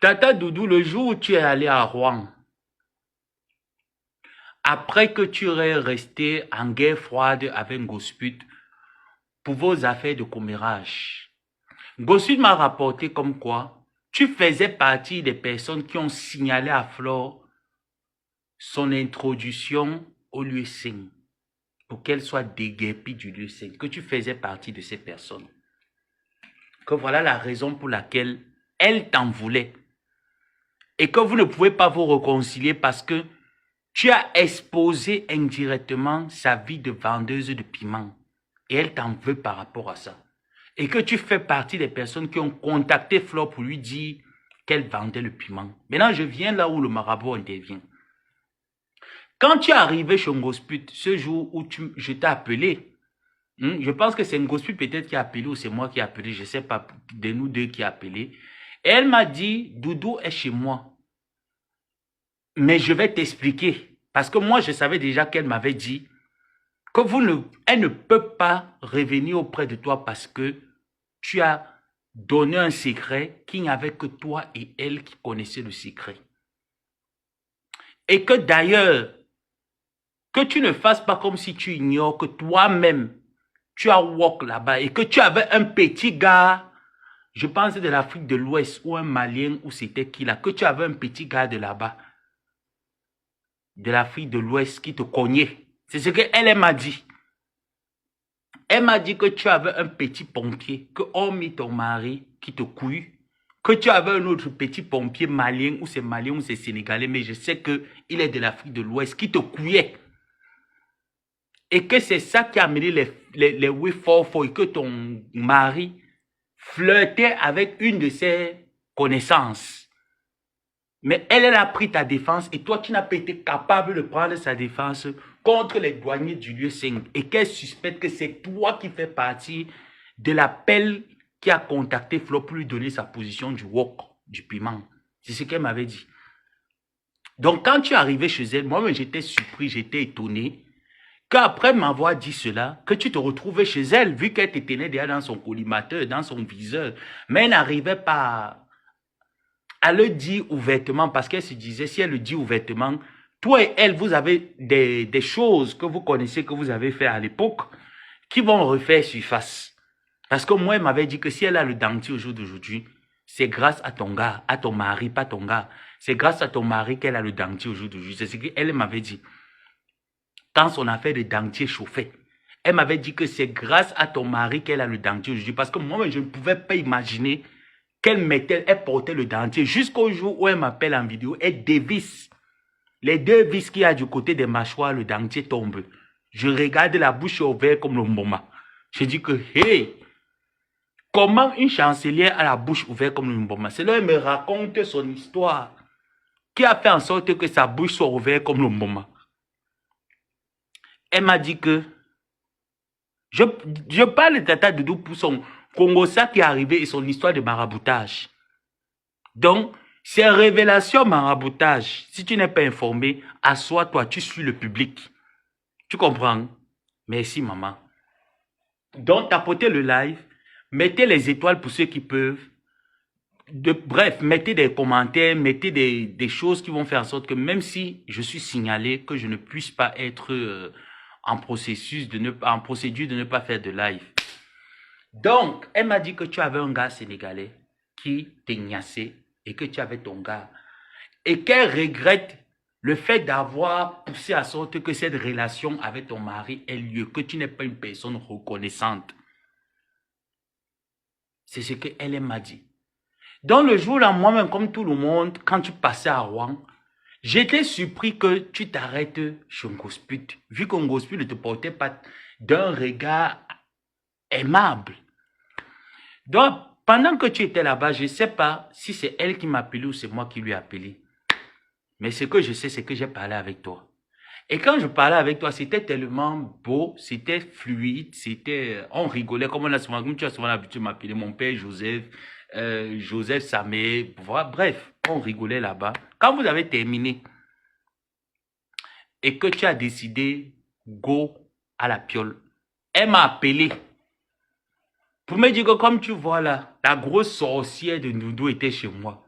Tata Doudou, le jour où tu es allé à Rouen, après que tu es resté en guerre froide avec Gosput pour vos affaires de commérage, Gosput m'a rapporté comme quoi tu faisais partie des personnes qui ont signalé à Flore son introduction au lieu saint pour qu'elle soit déguerpie du lieu saint, que tu faisais partie de ces personnes. Que voilà la raison pour laquelle elle t'en voulait. Et que vous ne pouvez pas vous réconcilier parce que tu as exposé indirectement sa vie de vendeuse de piment. Et elle t'en veut par rapport à ça. Et que tu fais partie des personnes qui ont contacté Flore pour lui dire qu'elle vendait le piment. Maintenant, je viens là où le marabout intervient. Quand tu es arrivé chez Ngosput, ce jour où je t'ai appelé, je pense que c'est Ngosput peut-être qui a appelé ou c'est moi qui ai appelé, je ne sais pas, de nous deux qui a appelé. Et elle m'a dit, Doudou est chez moi. Mais je vais t'expliquer. Parce que moi, je savais déjà qu'elle m'avait dit que elle ne peut pas revenir auprès de toi parce que tu as donné un secret qu'il n'y avait que toi et elle qui connaissaient le secret. Et que d'ailleurs, que tu ne fasses pas comme si tu ignores que toi-même, tu as walk là-bas et que tu avais un petit gars, je pense de l'Afrique de l'Ouest ou un Malien ou c'était qui là, que tu avais un petit gars de là-bas, de l'Afrique de l'Ouest qui te cognait. C'est ce qu'elle m'a dit. Elle m'a dit que tu avais un petit pompier, que hormis ton mari qui te couille, que tu avais un autre petit pompier malien, ou c'est malien ou c'est sénégalais, mais je sais qu'il est de l'Afrique de l'Ouest, qui te couillait. Et que c'est ça qui a amené les oui fort et que ton mari flirtait avec une de ses connaissances. Mais elle a pris ta défense et toi, tu n'as pas été capable de prendre sa défense contre les douaniers du lieu 5 et qu'elle suspecte que c'est toi qui fais partie de l'appel qui a contacté Flo pour lui donner sa position du wok, du piment. C'est ce qu'elle m'avait dit. Donc, quand tu es arrivé chez elle, moi-même, j'étais surpris, j'étais étonné qu'après m'avoir dit cela, que tu te retrouvais chez elle, vu qu'elle te tenait déjà dans son collimateur, dans son viseur, mais elle n'arrivait pas à le dire ouvertement, parce qu'elle se disait, si elle le dit ouvertement, toi et elle, vous avez des choses que vous connaissez, que vous avez fait à l'époque, qui vont refaire surface. Parce que moi, elle m'avait dit que si elle a le dentier au jour d'aujourd'hui, c'est grâce à ton gars, à ton mari, pas ton gars. C'est grâce à ton mari qu'elle a le dentier au jour d'aujourd'hui. C'est ce qu'elle m'avait dit. Quand son affaire de dentier chauffait, elle m'avait dit que c'est grâce à ton mari qu'elle a le dentier aujourd'hui. Parce que moi, je ne pouvais pas imaginer elle portait le dentier jusqu'au jour où elle m'appelle en vidéo, elle dévisse. Les deux vis qu'il y a du côté des mâchoires, le dentier tombe. Je regarde la bouche ouverte comme le moment. Je dis que, hey, comment une chancelière a la bouche ouverte comme le moment? C'est là elle me raconte son histoire qui a fait en sorte que sa bouche soit ouverte comme le moment. Elle m'a dit que, je parle de Tata Doudou pour son Congossa qui est arrivé et son histoire de maraboutage. Donc, ces révélations maraboutage, si tu n'es pas informé, assois-toi, tu suis le public. Tu comprends? Merci, maman. Donc, tapotez le live, mettez les étoiles pour ceux qui peuvent. Bref, mettez des commentaires, mettez des choses qui vont faire en sorte que même si je suis signalé, que je ne puisse pas être en procédure de ne pas faire de live. Donc, elle m'a dit que tu avais un gars sénégalais qui t'ignaçait et que tu avais ton gars. Et qu'elle regrette le fait d'avoir poussé à sorte que cette relation avec ton mari ait lieu, que tu n'es pas une personne reconnaissante. C'est ce qu'elle m'a dit. Donc le jour-là, moi-même, comme tout le monde, quand tu passais à Rouen, j'étais surpris que tu t'arrêtes chez Ngosput, vu qu'Ngosput ne te portait pas d'un regard aimable. Donc, pendant que tu étais là-bas, je ne sais pas si c'est elle qui m'a appelé ou c'est moi qui lui ai appelé. Mais ce que je sais, c'est que j'ai parlé avec toi. Et quand je parlais avec toi, c'était tellement beau, c'était fluide, on rigolait, comme tu as souvent l'habitude de m'appeler mon père Joseph, Joseph Samé, bref, on rigolait là-bas. Quand vous avez terminé et que tu as décidé, go à la piole, elle m'a appelé pour me dire que comme tu vois là, la grosse sorcière de Doudou était chez moi.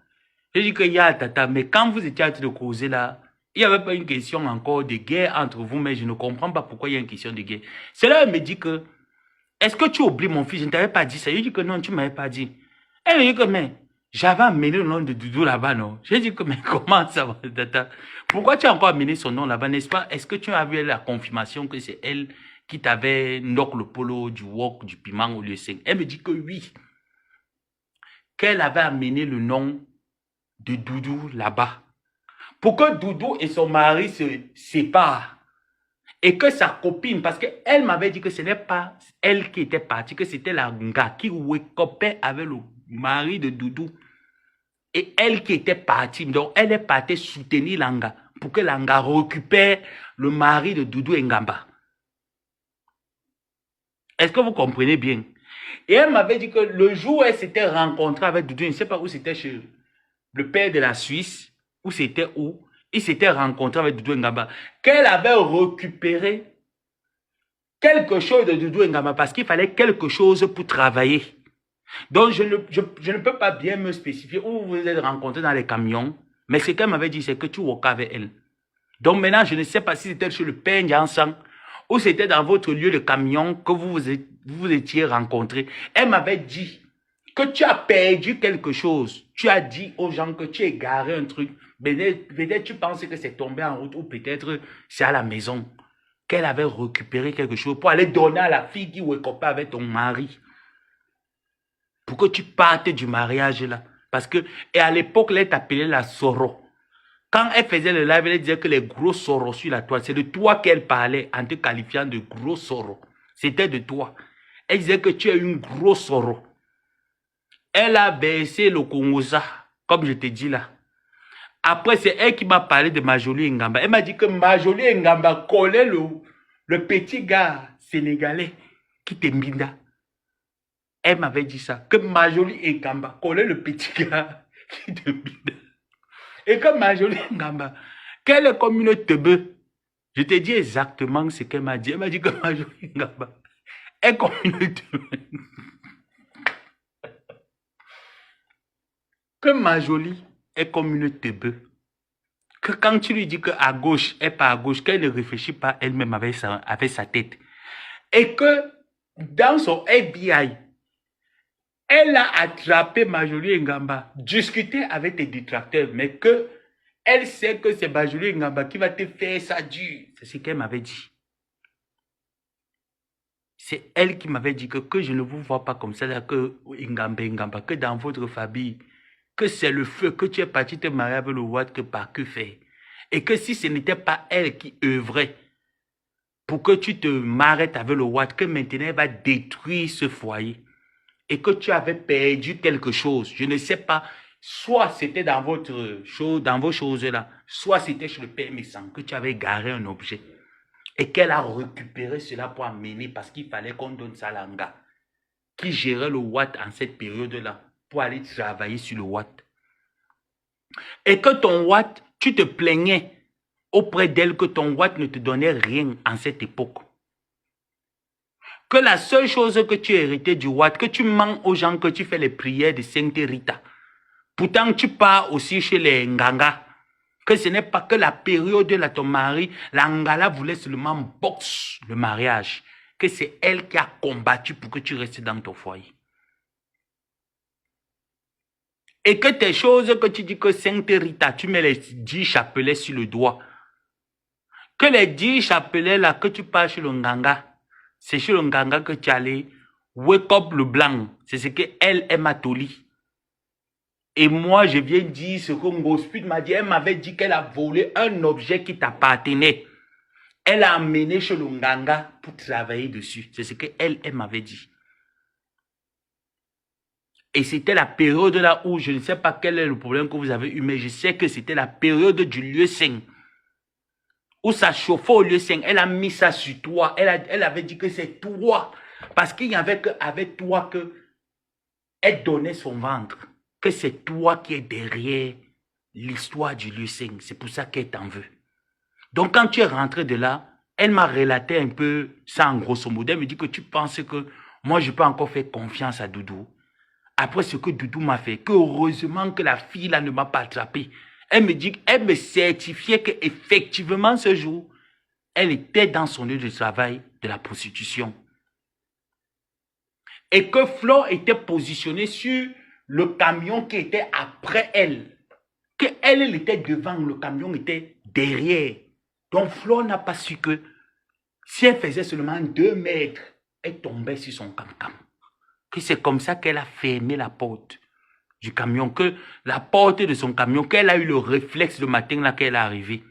J'ai dit que y a tata, mais quand vous étiez en train de causer là, il n'y avait pas une question encore de guerre entre vous, mais je ne comprends pas pourquoi il y a une question de guerre. Cela me dit que, est-ce que tu oublies mon fils? Je ne t'avais pas dit ça. J'ai dit que non, tu ne m'avais pas dit. Elle me dit que, mais, j'avais amené le nom de Doudou là-bas, non? J'ai dit que, mais comment ça va, tata? Pourquoi tu as encore amené son nom là-bas, n'est-ce pas? Est-ce que tu as vu la confirmation que c'est elle qui t'avait knock le polo, du wok, du piment au lieu 5? Elle me dit que oui. Qu'elle avait amené le nom de Doudou là-bas. Pour que Doudou et son mari se séparent. Et que sa copine, parce qu'elle m'avait dit que ce n'est pas elle qui était partie, que c'était la gars qui copait avec le mari de Doudou. Et elle qui était partie. Donc, elle est partie soutenir Langa pour que Langa récupère le mari de Doudou Ngamba. Est-ce que vous comprenez bien? Et elle m'avait dit que le jour où elle s'était rencontrée avec Doudou, je ne sais pas où c'était, chez le père de la Suisse, où c'était où, il s'était rencontré avec Doudou Ngamba, qu'elle avait récupéré quelque chose de Doudou Ngamba parce qu'il fallait quelque chose pour travailler. Donc, je ne peux pas bien me spécifier où vous vous êtes rencontrés dans les camions, mais ce qu'elle m'avait dit, c'est que tu walkais avec elle. Donc, maintenant, je ne sais pas si c'était chez le père Nyansan ou c'était dans votre lieu de camion que vous étiez rencontrés. Elle m'avait dit que tu as perdu quelque chose. Tu as dit aux gens que tu as égaré un truc. Peut-être tu penses que c'est tombé en route ou peut-être c'est à la maison. Qu'elle avait récupéré quelque chose pour aller donner à la fille qui wake avec ton mari. Pour que tu partes du mariage là. Parce que, et à l'époque, elle t'appelait la Soro. Quand elle faisait le live, elle disait que les gros Soros sur la toile, c'est de toi qu'elle parlait en te qualifiant de gros Soros. C'était de toi. Elle disait que tu es une grosse Soro. Elle a baissé le Congoza, comme je te dis là. Après, c'est elle qui m'a parlé de Majoli Ngamba. Elle m'a dit que Majoli Ngamba collait le petit gars sénégalais qui t'embinda. Elle m'avait dit ça, que Majoli Ngamba collait le petit gars qui t'embinda. Et que Majoli Ngamba, qu'elle est comme une teubeu. Je te dis exactement ce qu'elle m'a dit. Elle m'a dit que Majoli Ngamba est comme une teubeu. Que Majoli est comme une teubeu. Que quand tu lui dis qu'à gauche et pas à gauche, qu'elle ne réfléchit pas elle-même avec sa tête. Et que dans son FBI, elle a attrapé Majoli Ngamba, discuté avec tes détracteurs, mais que elle sait que c'est Majoli Ngamba qui va te faire ça dur. C'est ce qu'elle m'avait dit. C'est elle qui m'avait dit que je ne vous vois pas comme ça, là, que Ngamba, que dans votre famille, que c'est le feu, que tu es parti te marier avec le Watt, que par que faire. Et que si ce n'était pas elle qui œuvrait pour que tu te m'arrêtes avec le Watt, que maintenant elle va détruire ce foyer. Et que tu avais perdu quelque chose. Je ne sais pas, soit c'était dans votre chose, dans vos choses là, soit c'était chez le père Messan, que tu avais garé un objet. Et qu'elle a récupéré cela pour amener, parce qu'il fallait qu'on donne ça à Langa, qui gérait le Watt en cette période-là, pour aller travailler sur le Watt. Et que ton Watt, tu te plaignais auprès d'elle que ton Watt ne te donnait rien en cette époque. Que la seule chose que tu héritais du Watt, que tu mens aux gens que tu fais les prières de Sainte Rita. Pourtant, tu pars aussi chez les Nganga. Que ce n'est pas que la période de ton mari, la Ngala voulait seulement boxer le mariage. Que c'est elle qui a combattu pour que tu restes dans ton foyer. Et que tes choses que tu dis que Sainte Rita, tu mets les 10 chapelets sur le doigt. Que les 10 chapelets là, que tu pars chez le Nganga, c'est chez le Nganga que tu allais wake up le blanc. C'est ce qu'elle m'a toli. Et moi, je viens dire ce que Ngosput m'a dit. Elle m'avait dit qu'elle a volé un objet qui t'appartenait. Elle a amené chez le Nganga pour travailler dessus. C'est ce qu'elle m'avait dit. Et c'était la période là où, je ne sais pas quel est le problème que vous avez eu, mais je sais que c'était la période du lieu saint. Où ça chauffait au lieu saint. Elle a mis ça sur toi. Elle avait dit que c'est toi. Parce qu'il n'y avait qu'avec toi que elle donnait son ventre. Que c'est toi qui es derrière l'histoire du lieu saint. C'est pour ça qu'elle t'en veut. Donc quand tu es rentré de là, elle m'a relaté un peu ça en grosso modo. Elle me dit que tu penses que moi je peux encore faire confiance à Doudou. après ce que Doudou m'a fait, que heureusement que la fille là ne m'a pas attrapé. Elle me dit, elle me certifiait qu'effectivement ce jour, elle était dans son lieu de travail de la prostitution. Et que Flo était positionné sur le camion qui était après elle. Que elle était devant, le camion était derrière. Donc Flo n'a pas su que si elle faisait seulement 2 mètres, elle tombait sur son cam-cam. Que c'est comme ça qu'elle a fermé la porte du camion, que la porte de son camion, qu'elle a eu le réflexe le matin là qu'elle est arrivée.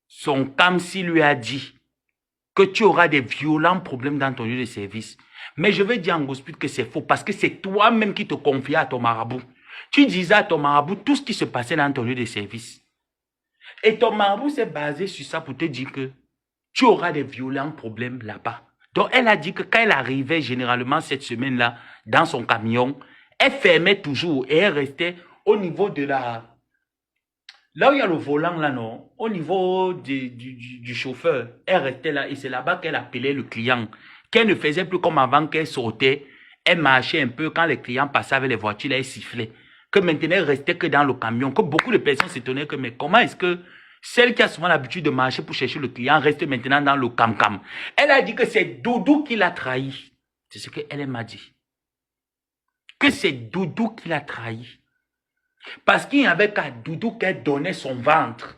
Son CAMSI lui a dit que tu auras des violents problèmes dans ton lieu de service. Mais je vais dire en gospel que c'est faux parce que c'est toi-même qui te confiais à ton marabout. Tu disais à ton marabout tout ce qui se passait dans ton lieu de service. Et ton marabout s'est basé sur ça pour te dire que tu auras des violents problèmes là-bas. Donc, elle a dit que quand elle arrivait généralement cette semaine-là dans son camion, elle fermait toujours et elle restait au niveau de la... Là où il y a le volant, là, non, au niveau du chauffeur, elle restait là et c'est là-bas qu'elle appelait le client. Qu'elle ne faisait plus comme avant qu'elle sortait, elle marchait un peu quand les clients passaient avec les voitures, là, elle sifflait. Que maintenant, elle restait que dans le camion. Que beaucoup de personnes s'étonnaient que, mais comment est-ce que celle qui a souvent l'habitude de marcher pour chercher le client reste maintenant dans le cam-cam? Elle a dit que c'est Doudou qui l'a trahi. C'est ce qu'elle m'a dit. Que c'est Doudou qui l'a trahi. Parce qu'il n'y avait qu'à Doudou qu'elle donnait son ventre.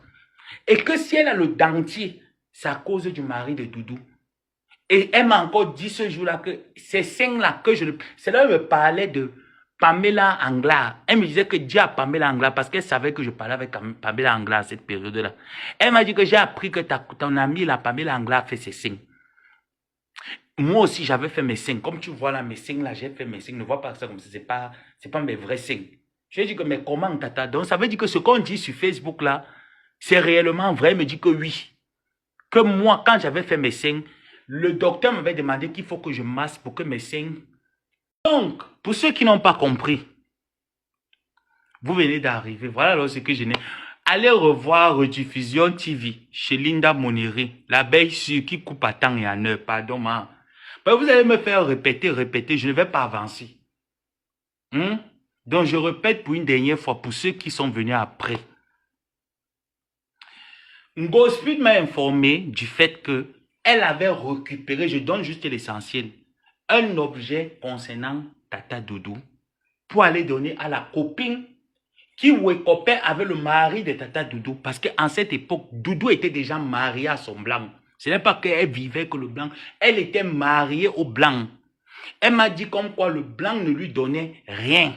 Et que si elle a le dentier, c'est à cause du mari de Doudou. Et elle m'a encore dit ce jour-là que ces seins-là que je... C'est là où elle me parlait de Pamela Angla. Elle me disait que Dieu a Pamela Angla parce qu'elle savait que je parlais avec Pamela Angla à cette période-là. Elle m'a dit que j'ai appris que ton amie, la Pamela Angla, a fait ses seins. Moi aussi, j'avais fait mes seins. Comme tu vois là, mes seins là, j'ai fait mes seins. Ne vois pas ça comme ça. C'est pas mes vrais seins. Je lui ai dit que, mais comment, tata? Donc, ça veut dire que ce qu'on dit sur Facebook là, c'est réellement vrai. Elle me dit que oui. Que moi, quand j'avais fait mes seins, le docteur m'avait demandé qu'il faut que je masse pour que mes seins... Donc, pour ceux qui n'ont pas compris, vous venez d'arriver. Voilà alors ce que je n'ai... Allez revoir Rediffusion TV chez Linda Moneri, l'abeille sûre qui coupe à temps et à heure. Pardon, ma. Ben, vous allez me faire répéter, je ne vais pas avancer. Donc, je répète pour une dernière fois pour ceux qui sont venus après. Ngospid m'a informé du fait que elle avait récupéré, je donne juste l'essentiel, un objet concernant Tata Doudou pour aller donner à la copine qui wekopait avec le mari de Tata Doudou. Parce qu'en cette époque, Doudou était déjà mariée à son blanc. Ce n'est pas qu'elle vivait que le blanc. Elle était mariée au blanc. Elle m'a dit comme quoi le blanc ne lui donnait rien.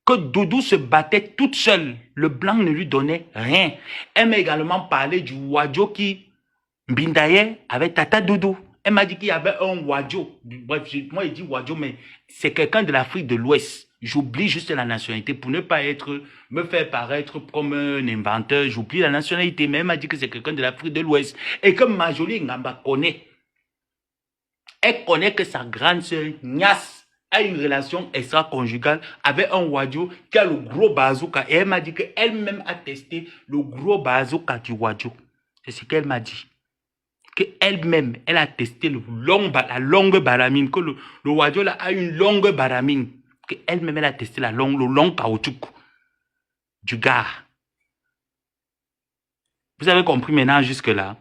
Que Doudou se battait toute seule. Le blanc ne lui donnait rien. Elle m'a également parlé du Wadjo qui Mbindaye avec Tata Doudou. Elle m'a dit qu'il y avait un Wadjo. Bref, moi, il dit Wadjo, mais c'est quelqu'un de l'Afrique de l'Ouest. J'oublie juste la nationalité pour ne pas me faire paraître comme un inventeur. J'oublie la nationalité, mais elle m'a dit que c'est quelqu'un de l'Afrique de l'Ouest. Et que Majoli Ngamba connaît. Elle connaît que sa grande sœur, Nias, a une relation extra-conjugale avec un Wadjo qui a le gros bazooka. Et elle m'a dit qu'elle-même a testé le gros bazooka du Wadjo. C'est ce qu'elle m'a dit. Qu'elle-même, elle a testé la longue baramine. Que le Wadjo là, a une longue baramine. Qu'elle-même, elle a testé le long caoutchouc du gars. Vous avez compris maintenant jusque-là?